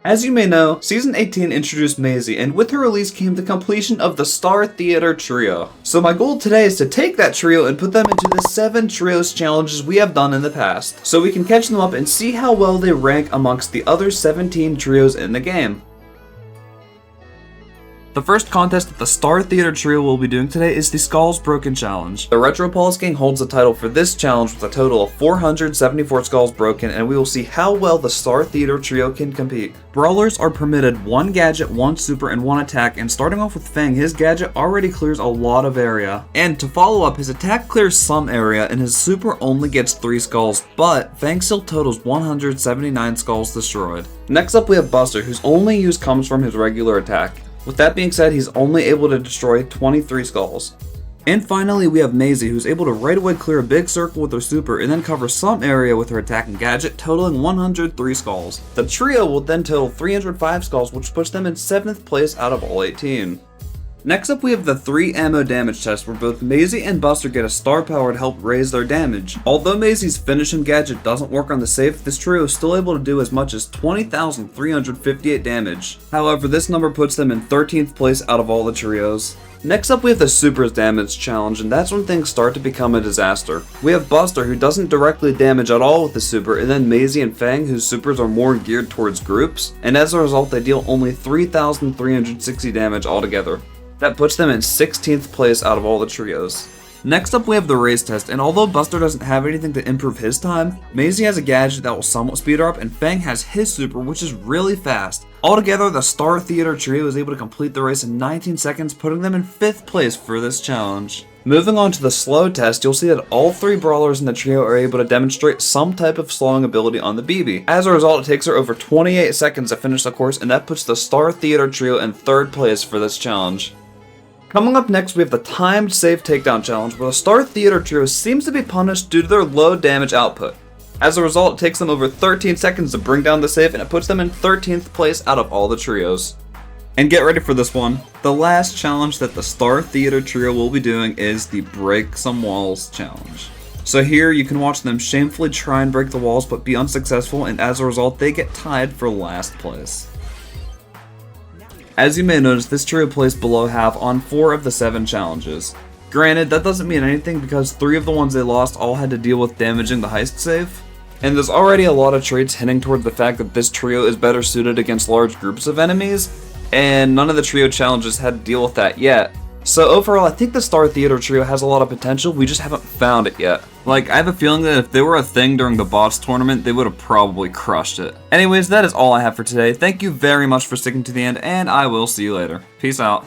As you may know, Season 18 introduced Maisie, and with her release came the completion of the Starr Theater Trio. So my goal today is to take that trio and put them into the 7 trios challenges we have done in the past, so we can catch them up and see how well they rank amongst the other 17 trios in the game. The first contest that the Starr Theater Trio will be doing today is the Skulls Broken Challenge. The Retropolys Gang holds the title for this challenge with a total of 474 skulls broken, and we will see how well the Starr Theater Trio can compete. Brawlers are permitted 1 gadget, 1 super, and 1 attack, and starting off with Fang, his gadget already clears a lot of area. And to follow up, his attack clears some area, and his super only gets 3 skulls, but Fang still totals 179 skulls destroyed. Next up we have Buster, whose only use comes from his regular attack. With that being said, he's only able to destroy 23 skulls. And finally, we have Maisie, who's able to right away clear a big circle with her super and then cover some area with her attack and gadget, totaling 103 skulls. The trio will then total 305 skulls, which puts them in 7th place out of all 18. Next up we have the 3 ammo damage test, where both Maisie and Buster get a star power to help raise their damage. Although Maisie's finishing gadget doesn't work on the safe, this trio is still able to do as much as 20,358 damage. However, this number puts them in 13th place out of all the trios. Next up we have the Supers Damage Challenge, and that's when things start to become a disaster. We have Buster, who doesn't directly damage at all with the super, and then Maisie and Fang, whose supers are more geared towards groups, and as a result they deal only 3,360 damage altogether. That puts them in 16th place out of all the trios. Next up we have the race test, and although Buster doesn't have anything to improve his time, Maisie has a gadget that will somewhat speed her up, and Fang has his super, which is really fast. Altogether, the Starr Theater Trio is able to complete the race in 19 seconds, putting them in 5th place for this challenge. Moving on to the slow test, you'll see that all 3 brawlers in the trio are able to demonstrate some type of slowing ability on the BB. As a result, it takes her over 28 seconds to finish the course, and that puts the Starr Theater Trio in 3rd place for this challenge. Coming up next, we have the Timed Safe Takedown Challenge, where the Starr Theater Trio seems to be punished due to their low damage output. As a result, it takes them over 13 seconds to bring down the safe, and it puts them in 13th place out of all the trios. And get ready for this one. The last challenge that the Starr Theater Trio will be doing is the Break Some Walls Challenge. So here, you can watch them shamefully try and break the walls but be unsuccessful, and as a result, they get tied for last place. As you may notice, this trio placed below half on 4 of the 7 challenges. Granted, that doesn't mean anything because 3 of the ones they lost all had to deal with damaging the heist safe, and there's already a lot of traits hinting toward the fact that this trio is better suited against large groups of enemies, and none of the trio challenges had to deal with that yet. So overall, I think the Starr Theater Trio has a lot of potential, we just haven't found it yet. Like, I have a feeling that if they were a thing during the boss tournament, they would have probably crushed it. Anyways, that is all I have for today. Thank you very much for sticking to the end, and I will see you later. Peace out.